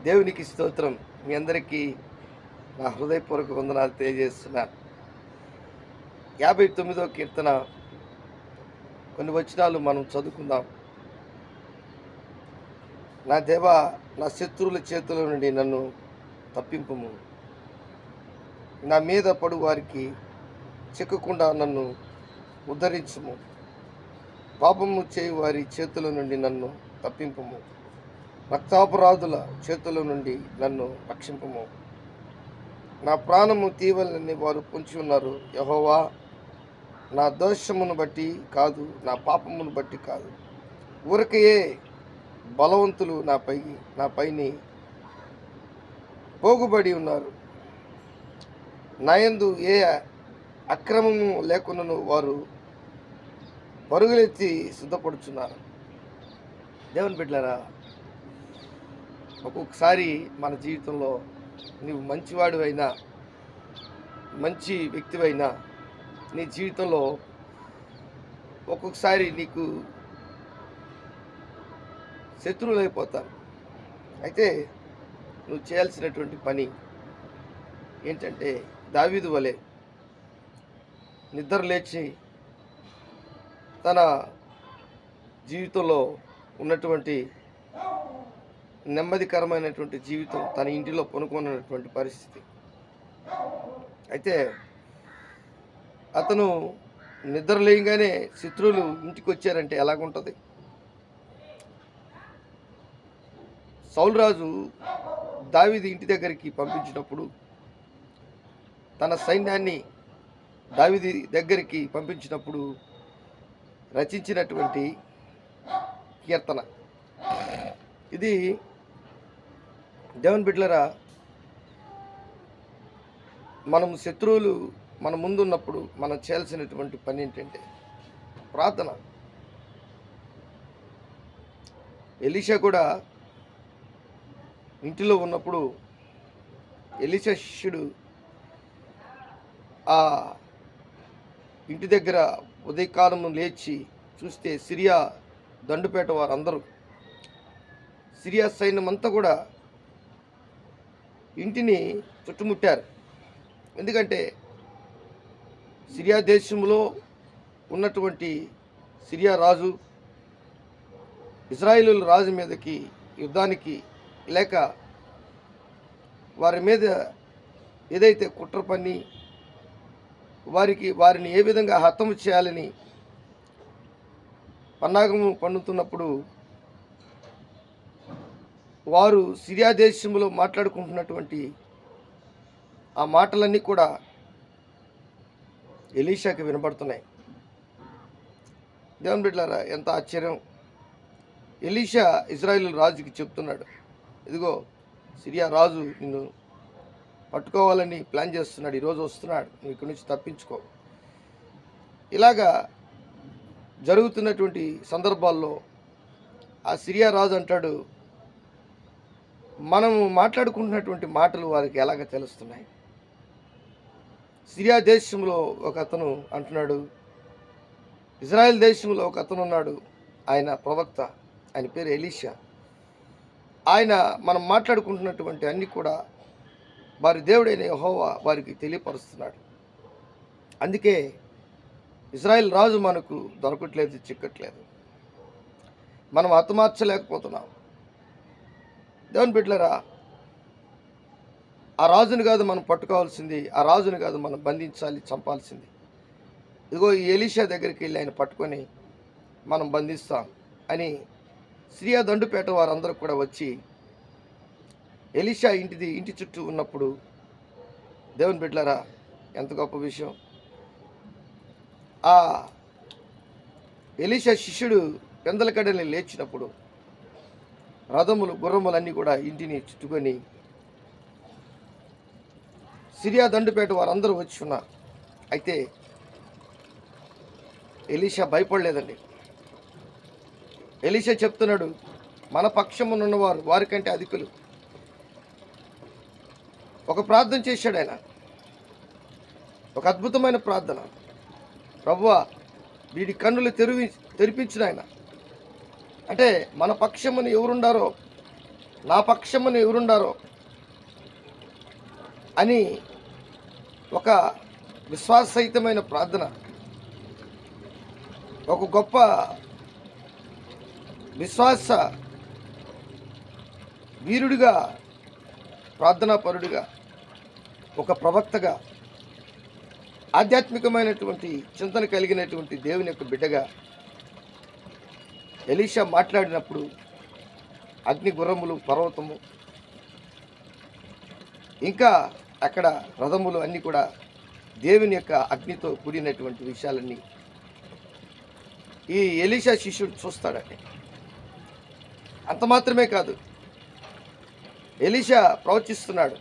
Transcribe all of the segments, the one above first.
దేవునికి స్తోత్రం. మీ అందరికీ నా హృదయపూర్వక వందనాలు తెలియజేస్తున్నాను. 59వ కీర్తన కొన్ని వచనాలు మనం చదువుకుందాం. నా దేవా, నా శత్రువుల చేతుల నుండి నన్ను తప్పింపుము. నా మీద పడు వారికి చిక్కకుండా నన్ను ఉద్ధరించుము. పాపము చేయు వారి చేతుల నుండి నన్ను తప్పింపుము. రక్తాపరాధుల చేతుల నుండి నన్ను రక్షింపుము. నా ప్రాణము తీవలని వారు పొంచి ఉన్నారు. యెహోవా, నా దోషమును బట్టి కాదు, నా పాపమును బట్టి కాదు, ఊరకయే బలవంతులు నాపైని పోగుబడి ఉన్నారు. నాయందు ఏ అక్రమము లేకున్నను వారు పరుగులెత్తి సిద్ధపడుచున్నారు. దేవుని బిడ్డలారా, ఒక్కొక్కసారి మన జీవితంలో నీవు మంచివాడివైనా, మంచి వ్యక్తివైనా, నీ జీవితంలో ఒక్కొక్కసారి నీకు శత్రువులు అయిపోతారు. అయితే నువ్వు చేయాల్సినటువంటి పని ఏంటంటే, దావీదు వలె నిద్ర లేచి తన జీవితంలో ఉన్నటువంటి నెమ్మదికరమైనటువంటి జీవితం తన ఇంటిలో కొనుక్కున్నటువంటి పరిస్థితి. అయితే అతను నిద్ర లేయగానే శత్రువులు ఇంటికి వచ్చారంటే ఎలాగుంటుంది? సౌలు రాజు దావీదు ఇంటి దగ్గరికి పంపించినప్పుడు, తన సైన్యాన్ని దావీదు దగ్గరికి పంపించినప్పుడు రచించినటువంటి కీర్తన ఇది. దేవుని బిడ్డలారా, మనం శత్రువులు మన ముందున్నప్పుడు మనం చేయాల్సినటువంటి పని ఏంటంటే ప్రార్థన. ఎలీషా కూడా ఇంటిలో ఉన్నప్పుడు ఎలీషా శిష్యుడు ఆ ఇంటి దగ్గర ఉదయకాలము లేచి చూస్తే సిరియా దండుపేట వారందరూ, సిరియా సైన్యం అంతా కూడా ఇంటిని చుట్టుముట్టారు. ఎందుకంటే సిరియా దేశంలో ఉన్నటువంటి సిరియా రాజు ఇజ్రాయేలు రాజు మీదకి యుద్ధానికి లేక వారి మీద ఏదైతే కుట్ర పన్ని వారిని ఏ విధంగా హతము చేయాలని పన్నాగము పన్నుతున్నప్పుడు వారు సిరియా దేశంలో మాట్లాడుకుంటున్నటువంటి ఆ మాటలన్నీ కూడా ఎలీషాకి వినబడుతున్నాయి. దేవుని బిడ్డలారా, ఎంత ఆశ్చర్యం! ఎలీషా ఇజ్రాయేలు రాజుకి చెప్తున్నాడు, ఇదిగో సిరియా రాజు నిన్ను పట్టుకోవాలని ప్లాన్ చేస్తున్నాడు, ఈరోజు వస్తున్నాడు, నువ్వు ఇక్కడి నుంచి తప్పించుకో. ఇలాగా జరుగుతున్నటువంటి సందర్భాల్లో ఆ సిరియా రాజు అంటాడు, మనము మాట్లాడుకుంటున్నటువంటి మాటలు వారికి ఎలాగ తెలుస్తున్నాయి? సిరియా దేశంలో ఒక అతను అంటున్నాడు, ఇజ్రాయెల్ దేశంలో ఒక అతను ఉన్నాడు, ఆయన ప్రవక్త, ఆయన పేరు ఎలీషా. ఆయన మనం మాట్లాడుకుంటున్నటువంటి అన్నీ కూడా వారి దేవుడైన యెహోవా వారికి తెలియపరుస్తున్నాడు. అందుకే ఇజ్రాయెల్ రాజు మనకు దొరకట్లేదు, చిక్కట్లేదు, మనం హతమార్చలేకపోతున్నాం. దేవుని బిడ్డలారా, ఆ రాజుని కాదు మనం పట్టుకోవాల్సింది, ఆ రాజుని కాదు మనం బంధించాలి, చంపాల్సింది. ఇదిగో ఈ ఎలీషా దగ్గరికి వెళ్ళి ఆయన పట్టుకొని మనం బంధిస్తాం అని సిరియా దండుపేట వారందరూ కూడా వచ్చి ఎలీషా ఇంటి చుట్టూ ఉన్నప్పుడు, దేవుని బిడ్డలారా, ఎంత గొప్ప విషయం! ఆ ఎలీషా శిష్యుడు పెందల కడని లేచినప్పుడు రథములు గుర్రములన్నీ కూడా ఇంటిని చుట్టుకొని సిరియా దండుపేట వారందరూ వచ్చి ఉన్నారు. అయితే ఎలీషా భయపడలేదండి. ఎలీషా చెప్తున్నాడు, మన పక్షమునున్నవారు వారికంటే అధికులు. ఒక ప్రార్థన చేశాడు ఆయన, ఒక అద్భుతమైన ప్రార్థన. ప్రభువా, వీడి కన్నులు తెరిపించిన ఆయన. అంటే మన పక్షమును ఎవరుండారో నా పక్షమున ఎవరుండారో అని ఒక విశ్వాససహితమైన ప్రార్థన, ఒక గొప్ప విశ్వాస వీరుడిగా, ప్రార్థనాపరుడిగా, ఒక ప్రవక్తగా, ఆధ్యాత్మికమైనటువంటి చింతన కలిగినటువంటి దేవుని యొక్క బిడ్డగా ఎలీషా మాట్లాడినప్పుడు అగ్ని గుర్రములు, పర్వతము, ఇంకా అక్కడ రథములు అన్నీ కూడా దేవుని యొక్క అగ్నితో కూడినటువంటి విషయాలన్నీ ఈ ఎలీషా శిష్యుడు చూస్తాడండి. అంత మాత్రమే కాదు, ఎలీషా ప్రవచిస్తున్నాడు,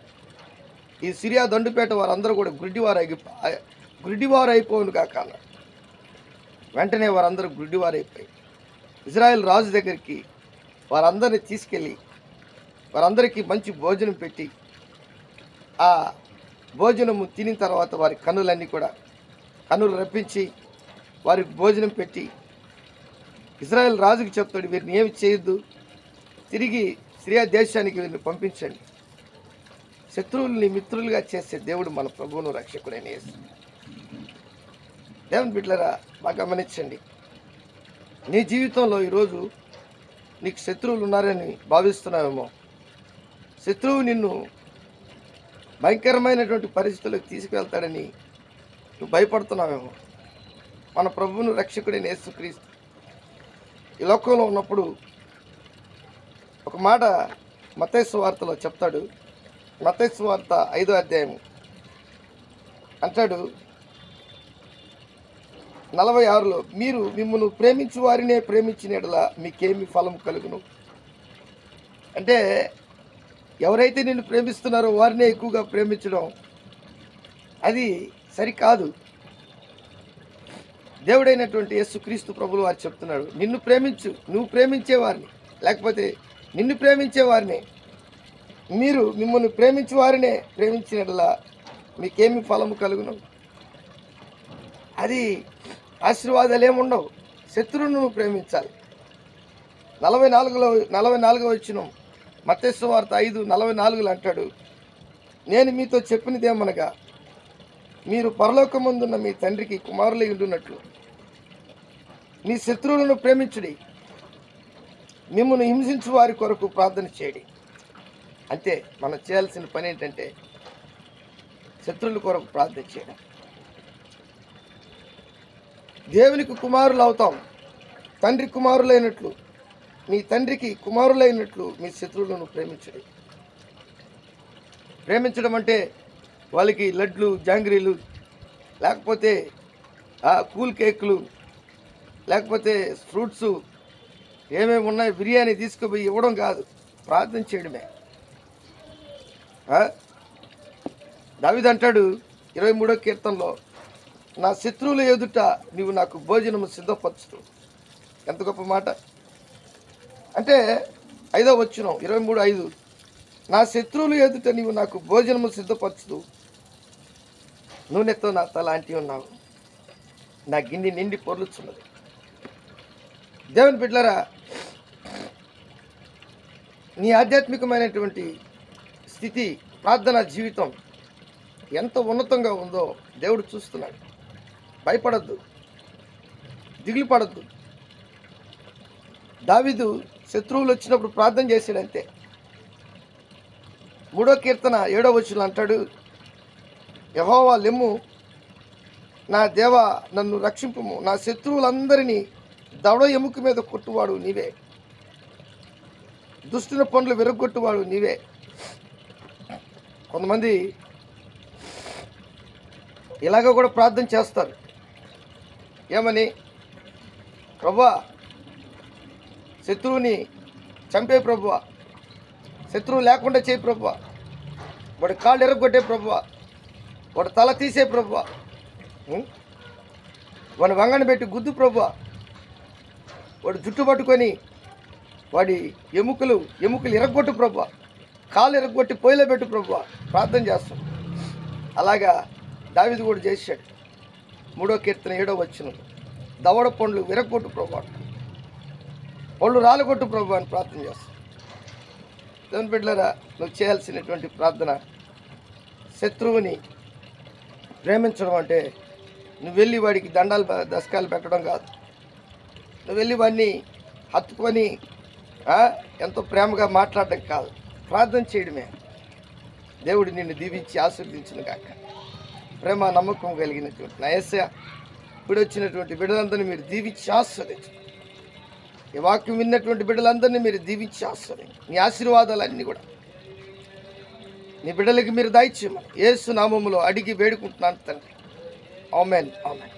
ఈ సిరియా దండుపేట వారందరూ కూడా గుడ్డివారు అయిపోవును కాక అన్నాడు. వెంటనే వారందరూ గుడ్డివారైపోయి ఇజ్రాయెల్ రాజు దగ్గరికి వారందరినీ తీసుకెళ్ళి వారందరికీ మంచి భోజనం పెట్టి, ఆ భోజనము తినిన తర్వాత వారి కన్నులు రప్పించి వారికి భోజనం పెట్టి ఇజ్రాయెల్ రాజుకి చెప్తాడు, వీరిని ఏమి చేయొద్దు, తిరిగి సిరియా దేశానికి వీరిని పంపించండి. శత్రువుల్ని మిత్రులుగా చేసే దేవుడు మన ప్రభువును రక్షకుడైన యేసు. దేవుని బిడ్డలారా, బాగా గమనించండి. నీ జీవితంలో ఈరోజు నీకు శత్రువులు ఉన్నారని భావిస్తున్నావేమో, శత్రువు నిన్ను భయంకరమైనటువంటి పరిస్థితులకు తీసుకువెళ్తాడని నువ్వు భయపడుతున్నావేమో. మన ప్రభువును రక్షకుడైన యేసుక్రీస్తు ఈ లోకంలో ఉన్నప్పుడు ఒక మాట మత్తయి సువార్తలో చెప్తాడు. మత్తయి సువార్త 5వ అధ్యాయం అంటాడు 46లో, మీరు మిమ్మల్ని ప్రేమించు వారినే ప్రేమించిన యెడల మీకేమి ఫలం కలుగును. అంటే ఎవరైతే నిన్ను ప్రేమిస్తున్నారో వారినే ఎక్కువగా ప్రేమించడం అది సరికాదు. దేవుడైనటువంటి యేసుక్రీస్తు ప్రభువు వారు చెప్తున్నాడు, నిన్ను ప్రేమించు, నువ్వు ప్రేమించేవారిని, లేకపోతే నిన్ను ప్రేమించేవారిని, మీరు మిమ్మల్ని ప్రేమించు వారినే ప్రేమించినట్లా మీకేమి ఫలము కలుగును. అది ఆశీర్వాదాలు ఏముండవు. శత్రువును నువ్వు ప్రేమించాలి. 44వ వచనం మత్తయి సువార్త 5:44 అంటాడు, నేను మీతో చెప్పినదేమనగా మీరు పరలోకమందున్న మీ తండ్రికి కుమారులై ఉండునట్లు మీ శత్రువులను ప్రేమించుడి, మిమ్మల్ని హింసించు వారి కొరకు ప్రార్థన చేయండి. అంతే, మనం చేయాల్సిన పని ఏంటంటే శత్రువుల కొరకు ప్రార్థన చేయడం. దేవునికి కుమారులు అవుతాం. తండ్రి కుమారులైనట్లు మీ తండ్రికి కుమారులైనట్లు మీ శత్రువులను ప్రేమించండి. ప్రేమించడం అంటే వాళ్ళకి లడ్లు, జాంగ్రీలు, లేకపోతే కూల్ కేకులు, లేకపోతే ఫ్రూట్స్ ఏమేమి ఉన్నాయి బిర్యానీ తీసుకుపోయి ఇవ్వడం కాదు, ప్రార్థన చేయడమే. దావీదు అంటాడు 23వ కీర్తనలో, నా శత్రువుల ఎదుట నీవు నాకు భోజనము సిద్ధపరచుతూ. ఎంత గొప్ప మాట. అంటే 5వ వచనం 23:5, నా శత్రువులు ఎదుట నీవు నాకు భోజనము సిద్ధపరచుతూ నూనెతో నా తల అంటి ఉన్నావు, నా గిన్నె నిండి పొర్లుచున్నది. దేవుని బిడ్డలారా, నీ ఆధ్యాత్మికమైనటువంటి స్థితి, ప్రార్థనా జీవితం ఎంత ఉన్నతంగా ఉందో దేవుడు చూస్తున్నాడు. భయపడద్దు, దిగులు పడద్దు. దావీదు శత్రువులు వచ్చినప్పుడు ప్రార్థన చేశాడంతే. 3వ కీర్తన 7వ వచనం అంటాడు, యెహోవా లెమ్ము, నా దేవా నన్ను రక్షింపుము, నా శత్రువులందరినీ దవడ ఎముక మీద కొట్టువాడు నీవే, దుష్టుల పనులు విరగొట్టువాడు నీవే. కొంతమంది ఇలాగ కూడా ప్రార్థన చేస్తారు. ఏమని? ప్రభువా శత్రువుని చంపే ప్రభువా, శత్రువు లేకుండా చేయి ప్రభువా, వాడి కాళ్ళు ఎరగొట్టే ప్రభువా, వాడు తల తీసే ప్రభువా, వాడి వంగని పెట్టి గుద్దు ప్రభువా, వాడు జుట్టు పట్టుకొని వాడి ఎముకలు ఎరగొట్టు ప్రభువా, కాళ్ళు ఎరగొట్టి పొయ్యిలో పెట్టు ప్రభువా, ప్రార్థన చేస్తాం. అలాగా దావీదు కూడా చేశాడు. 3వ కీర్తన 7వ వచనం, దవడ పండ్లు విరగొట్టు ప్రభువా, పళ్ళు రాలగొట్టు ప్రభు అని ప్రార్థన చేస్తాం. దేవుని బిడ్డలారా, నువ్వు చేయాల్సినటువంటి ప్రార్థన శత్రువుని ప్రేమించడం అంటే నువ్వు వెళ్ళి వాడికి దండాలు దశకాలు పెట్టడం కాదు. నువ్వు వెళ్ళి వాడిని హత్తుకొని ఎంతో ప్రేమగా మాట్లాడడం కాదు, ప్రార్థన చేయడమే. దేవుడు నిన్ను దీవించి ఆశీర్వదించును గాక. ప్రేమ నమ్మకం కలిగినటువంటి నా యేసయ్య, ఇప్పుడు వచ్చినటువంటి బిడ్డలందరినీ మీరు దీవించి ఆస్వాదించు. ఈ వాక్యం విన్నటువంటి బిడ్డలందరినీ మీరు దీవించి ఆస్వాదించు. నీ ఆశీర్వాదాలన్నీ కూడా నీ బిడ్డలకి మీరు దయచేయమని యేసు నామములో అడిగి వేడుకుంటున్నాను తండ్రి. ఆమేన్, ఆమేన్.